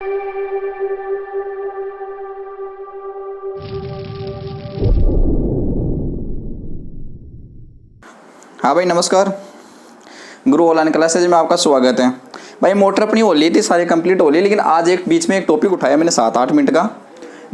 हाँ भाई नमस्कार, गुरु ऑनलाइन क्लासेज में आपका स्वागत है। भाई मोटर अपनी हो ली थी, सारी कंप्लीट हो ली, लेकिन आज एक बीच में एक टॉपिक उठाया मैंने 7-8 मिनट का,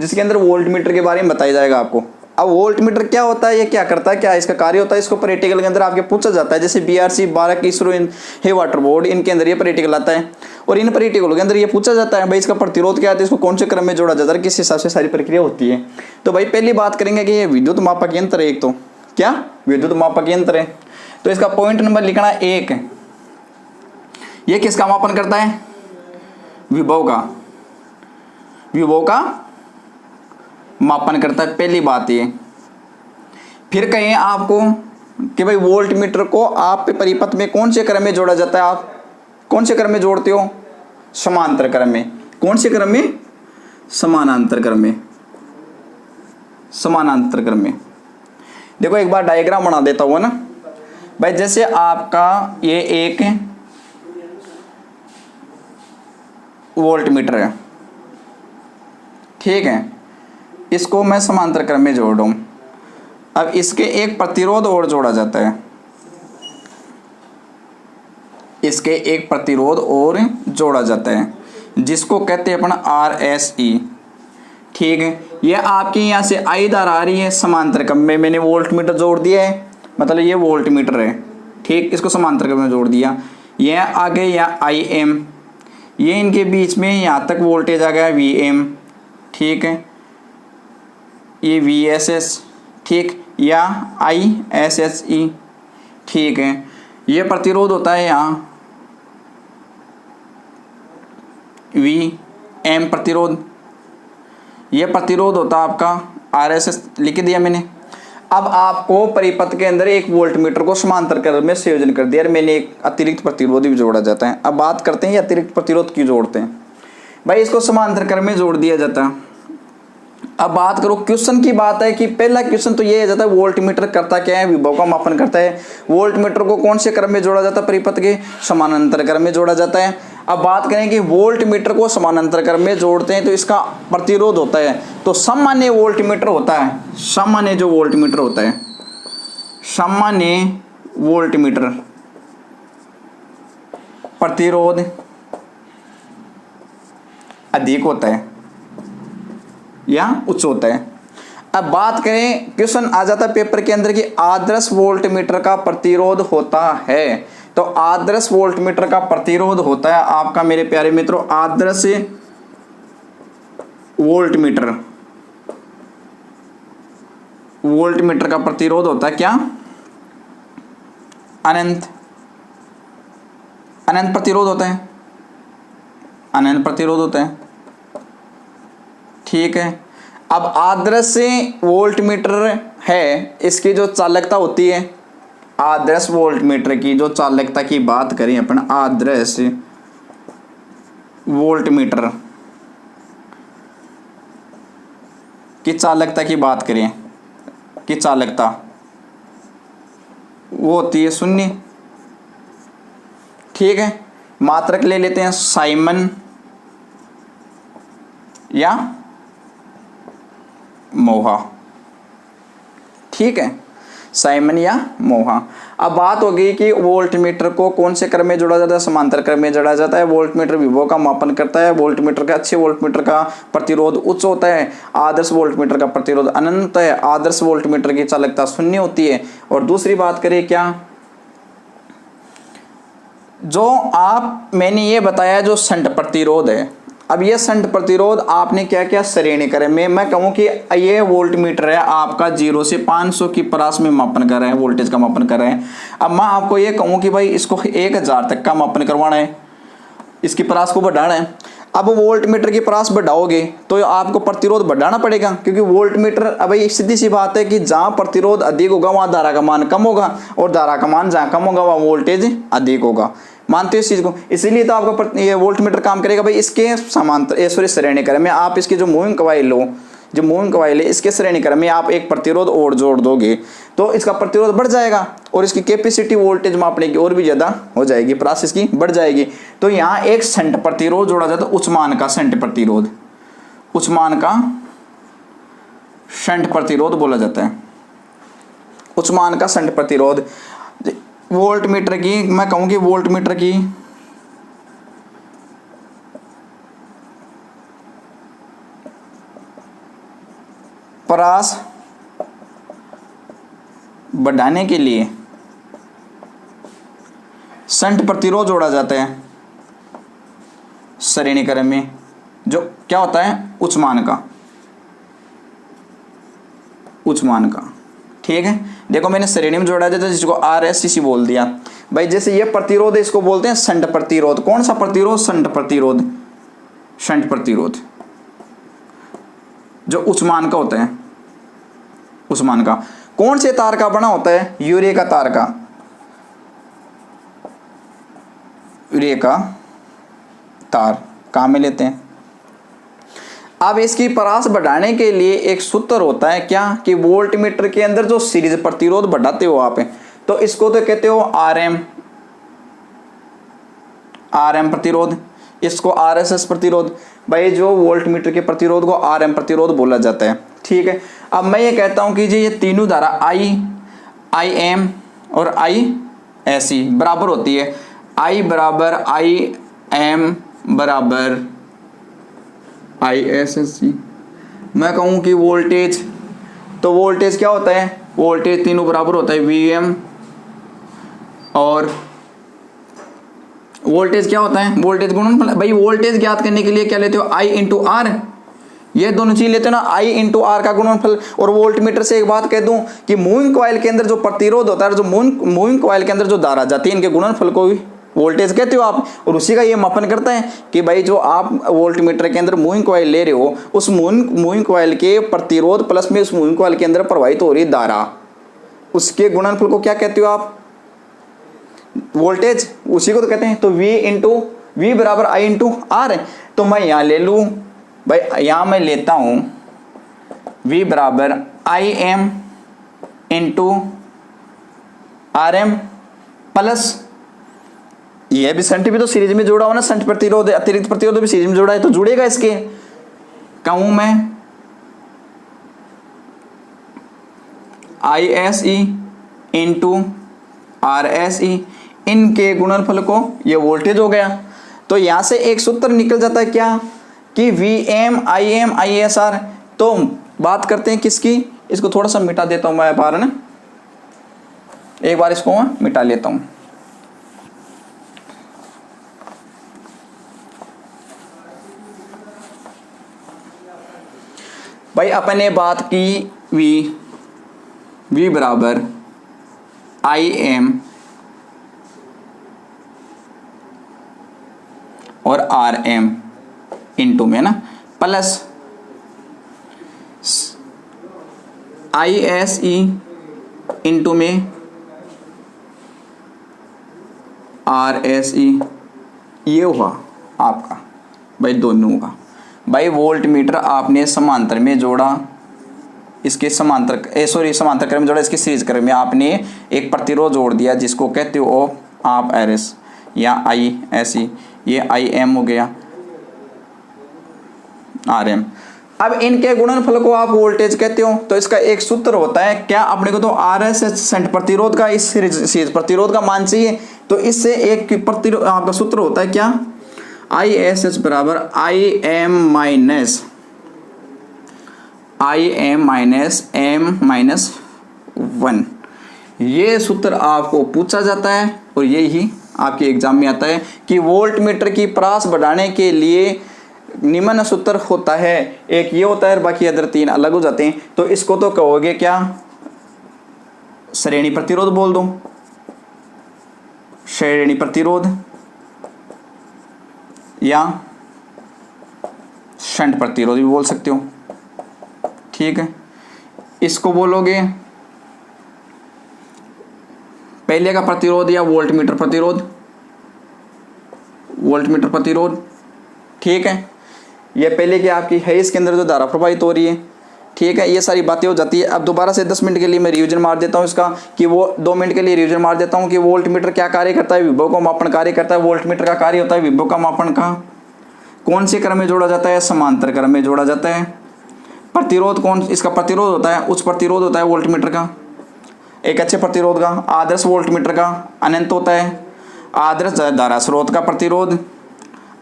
जिसके अंदर वोल्ट मीटर के बारे में बताया जाएगा आपको। अब वोल्ट मीटर क्या होता है, ये क्या करता है, क्या इसका कार्य होता है, इसको प्रैक्टिकल के अंदर आपके पूछा जाता है। जैसे BRC 12 की इसरो है वाटर बोर्ड, इनके अंदर ये प्रैक्टिकल आता है और इन प्रैक्टिकल के अंदर ये पूछा जाता है भाई इसका प्रतिरोध क्या है, इसको कौन से क्रम में जोड़ा जाता है, किस हिसाब से सारी प्रक्रिया होती है। तो भाई पहली बात करेंगे कि ये विद्युत मापक यंत्र है। एक तो क्या विद्युत मापक यंत्र है, तो इसका पॉइंट नंबर लिखना 1। ये किसका मापन करता है, विभव का मापन करता है, पहली बात ये। फिर कहें आपको कि भाई वोल्ट मीटर को आप परिपथ में कौन से क्रम में जोड़ा जाता है, आप कौन से क्रम में जोड़ते हो, समांतर क्रम में। कौन से क्रम में, समानांतर क्रम में, समानांतर क्रम में। देखो एक बार डायग्राम बना देता हूँ ना भाई। जैसे आपका ये एक वोल्ट मीटर है, ठीक है, इसको मैं समांतर क्रम में जोड़ दूं। अब इसके एक प्रतिरोध और जोड़ा जाता है, इसके एक प्रतिरोध और जोड़ा जाता है, जिसको कहते हैं अपन RSE, ठीक है। ये आपकी यहाँ से I धारा आ रही है, समांतर क्रम में मैंने वोल्ट मीटर जोड़ दिया है, मतलब ये वोल्ट मीटर है, ठीक, इसको समांतर क्रम में जोड़ दिया। ये आगे या IM, ये इनके बीच में यहाँ तक वोल्टेज आ गया VM, ठीक है, ये VSS, ठीक, या ISSE, ठीक है। ये प्रतिरोध होता है यहाँ VM प्रतिरोध, ये प्रतिरोध होता है आपका RSS, लिख दिया मैंने। अब आपको परिपथ के अंदर एक वोल्ट मीटर को समांतर क्रम में संयोजन कर दिया और मैंने एक अतिरिक्त प्रतिरोध भी जोड़ा जाता है। अब बात करते हैं ये अतिरिक्त प्रतिरोध क्यों जोड़ते हैं भाई, इसको समांतर क्रम में जोड़ दिया जाता है। अब बात करो क्वेश्चन की बात है कि पहला क्वेश्चन तो ये जाता है वोल्ट मीटर करता क्या है, विभव का मापन करता है। वोल्ट मीटर को कौन से क्रम में जोड़ा जाता है, परिपथ के समानांतर क्रम में जोड़ा जाता है। अब बात करें कि वोल्ट मीटर को समानांतर क्रम में जोड़ते हैं तो इसका प्रतिरोध होता है, तो सामान्य वोल्ट मीटर होता है, सामान्य जो वोल्ट मीटर होता है, सामान्य वोल्ट मीटर प्रतिरोध अधिक होता है या उच्च होता है। अब बात करें, क्वेश्चन आ जाता है पेपर के अंदर कि आदर्श वोल्ट मीटर का प्रतिरोध होता है, तो आदर्श वोल्ट मीटर का प्रतिरोध होता है आपका मेरे प्यारे मित्रों, आदर्श वोल्ट मीटर, वोल्ट मीटर का प्रतिरोध होता है क्या, अनंत, अनंत प्रतिरोध होता है, अनंत प्रतिरोध होता है, ठीक है। अब आदर्श वोल्ट मीटर है, इसकी जो चालकता होती है, आदर्श वोल्ट मीटर की जो चालकता की बात करें अपन, आदर्श वोल्ट मीटर की चालकता की बात करें, कि चालकता वो होती है 0, ठीक है। मात्रक ले लेते हैं साइमन या मोहा, ठीक है, साइमन या मोहा। अब बात होगी कि वोल्ट मीटर को कौन से क्रम में जोड़ा जाता है, समांतर क्रम में जोड़ा जाता है। वोल्ट मीटर विभव का मापन करता है, वोल्ट मीटर का, अच्छे वोल्ट मीटर का प्रतिरोध उच्च होता है, आदर्श वोल्ट मीटर का प्रतिरोध अनंत है, आदर्श वोल्ट मीटर की चालकता 0 होती है। और दूसरी बात करें क्या, जो आप मैंने ये बताया जो शंट प्रतिरोध है, अब ये शंट प्रतिरोध आपने क्या क्या श्रेणी करे, मैं कहूँ कि ये वोल्ट मीटर है आपका 0 से 500 की परास में मापन कर रहे हैं, वोल्टेज का मापन कर रहे हैं। अब मैं आपको ये कहूँ कि भाई इसको 1000 तक का मापन करवाना है, इसकी परास को बढ़ाना है। अब वोल्ट मीटर की परास बढ़ाओगे तो आपको प्रतिरोध बढ़ाना पड़ेगा, क्योंकि वोल्ट मीटर, अब ये सीधी सी बात है कि जहाँ प्रतिरोध अधिक होगा वहाँ धारा का मान कम होगा, और धारा का मान जहाँ कम होगा वहाँ वोल्टेज अधिक होगा। मानते हो इस चीज को, इसीलिए तो आपका ये वोल्ट मीटर काम करेगा भाई इसके समांतर, सॉरी श्रेणी क्रम में। आप इसकी जो मूविंग कॉइल लो, जो मूविंग कॉइल है इसके श्रेणी क्रम में आप एक प्रतिरोध और जोड़ दोगे तो इसका प्रतिरोध बढ़ जाएगा और इसकी कैपेसिटी वोल्टेज मापने की और भी ज़्यादा हो जाएगी, प्रोसेस की बढ़ जाएगी। तो यहाँ एक शंट प्रतिरोध जोड़ा जाता है, उच्च मान का शंट प्रतिरोध, उच्च मान का शंट प्रतिरोध बोला जाता है, उच्च मान का शंट प्रतिरोध। वोल्ट मीटर की मैं कहूँ कि वोल्ट मीटर की परास बढ़ाने के लिए शंट प्रतिरोध जोड़ा जाता है श्रेणी क्रम में, जो क्या होता है उच्च मान का, उच्च मान का। ठीक है, देखो मैंने श्रेणी में जोड़ा जाता है जिसको RSCC बोल दिया भाई। जैसे ये प्रतिरोध है इसको बोलते हैं शंट प्रतिरोध। कौन सा प्रतिरोध? शंट प्रतिरोध, शंट प्रतिरोध जो उच्च मान का होता है, उच्च मान का। कौन से तार का बना होता है? यूरे का तार का, यूरे का तार काम में लेते हैं। अब इसकी परास बढ़ाने के लिए एक सूत्र होता है क्या कि वोल्ट मीटर के अंदर जो सीरीज प्रतिरोध बढ़ाते हो आप, तो इसको तो कहते हो आरएम प्रतिरोध, इसको RSS प्रतिरोध। भाई जो वोल्ट मीटर के प्रतिरोध को RM प्रतिरोध बोला जाता है। ठीक है, अब मैं ये कहता हूं कि जी ये तीनों धारा IM और ISC बराबर होती है। I बराबर IM बराबर ISSC। मैं कहूं कि वोल्टेज, तो वोल्टेज क्या होता है? वोल्टेज तीनों बराबर होता है, VM और वोल्टेज क्या होता है? वोल्टेज गुणनफल। भाई वोल्टेज ज्ञात करने के लिए क्या लेते हो? I इंटू R, ये दोनों चीज लेते हो ना, I इंटू R का गुणनफल। और वोल्ट मीटर से एक बात कह दूं कि मूविंग कॉइल के अंदर जो प्रतिरोध होता है, जो मूविंग कॉइल के अंदर जो धारा जाती है, इनके गुणनफल को भी वोल्टेज कहते हो आप। और उसी का ये मापन करता है कि भाई जो आप वोल्ट मीटर के अंदर मूविंग कॉइल ले रहे हो, उस मूविंग कॉइल के प्रतिरोध प्लस में उस मूविंग कॉइल के अंदर प्रवाहित हो रही धारा, उसके गुणनफल को क्या कहते हो आप? वोल्टेज, उसी को तो कहते हैं। तो V बराबर I इंटू R है। तो मैं यहाँ ले लूँ भाई, यहाँ मैं लेता हूँ V बराबर IM इंटू RM प्लस ये भी शंट भी तो सीरीज में जोड़ा हो ना, शंट प्रतिरोध अतिरिक्त प्रतिरोध भी सीरीज में जोड़ा है तो जुड़ेगा। इसके कहूँ मैं ISE इंटू RSE, इनके गुणनफल को ये वोल्टेज हो गया। तो यहां से एक सूत्र निकल जाता है क्या कि VM IM ISR। तो बात करते हैं किसकी? इसको थोड़ा सा मिटा देता हूं मैं बार ना, एक बार इसको मैं मिटा लेता हूं। भाई अपन ने बात की V बराबर IM और RM इंटू में ना प्लस ISE इंटू में RSE, ये हुआ आपका भाई दोनों का। भाई वोल्ट मीटर आपने समांतर में जोड़ा, इसके समांतर क्रम में जोड़ा, इसके सीरीज क्रम में आपने एक प्रतिरोध जोड़ दिया जिसको कहते हो आप RS या ISE, ये IM हो गया RM। अब इनके गुणनफल को आप वोल्टेज कहते हो। तो इसका एक सूत्र होता है क्या, अपने को तो RSS शंट प्रतिरोध का इस सीरीज प्रतिरोध का मान चाहिए, तो इससे एक प्रतिरोध आपका सूत्र होता है क्या, ISS बराबर IM माइनस M-1। ये सूत्र आपको पूछा जाता है और यही आपके एग्जाम में आता है कि वोल्ट मीटर की परास बढ़ाने के लिए निम्न सूत्र होता है। एक ये होता है, बाकी अदर तीन अलग हो जाते हैं। तो इसको तो कहोगे क्या, श्रेणी प्रतिरोध बोल दो, श्रेणी प्रतिरोध या शंट प्रतिरोध भी बोल सकते हो। ठीक है, इसको बोलोगे पहले का प्रतिरोध या वोल्ट मीटर प्रतिरोध। ठीक है, ये पहले की आपकी है, इसके अंदर जो धारा प्रवाहित हो रही है ठीक है, ये सारी बातें हो जाती है। अब दोबारा से 10 मिनट के लिए मैं रिवीजन मार देता हूँ इसका, कि वो 2 मिनट के लिए रिवीजन मार देता हूँ कि वोल्ट मीटर क्या कार्य करता है, विभव का मापन कार्य करता है। वोल्ट मीटर का कार्य होता है विभव का मापन का। कौन से क्रम में जोड़ा जाता है, समांतर क्रम में जोड़ा जाता है। प्रतिरोध कौन, इसका प्रतिरोध होता है, उच्च प्रतिरोध होता है वोल्ट मीटर का, एक अच्छे प्रतिरोध का। आदर्श वोल्ट मीटर का अनंत होता है, आदर्श धारा स्रोत का प्रतिरोध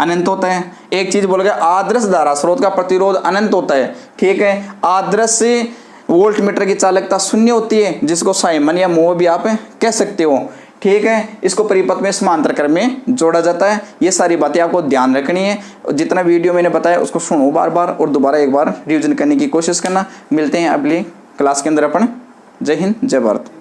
अनंत होता है। एक चीज बोल गया, आदर्श धारा स्रोत का प्रतिरोध अनंत होता है, ठीक है। आदर्श वोल्ट मीटर की चालकता शून्य होती है, जिसको साइमन या मोह भी आप कह सकते हो, ठीक है। इसको परिपथ में समांतर क्रम में जोड़ा जाता है। ये सारी बातें आपको ध्यान रखनी है। जितना वीडियो मैंने बताया उसको सुनो बार बार और दोबारा एक बार रिवीजन करने की कोशिश करना। मिलते हैं अगली क्लास के अंदर अपन। जय हिंद, जय भारत।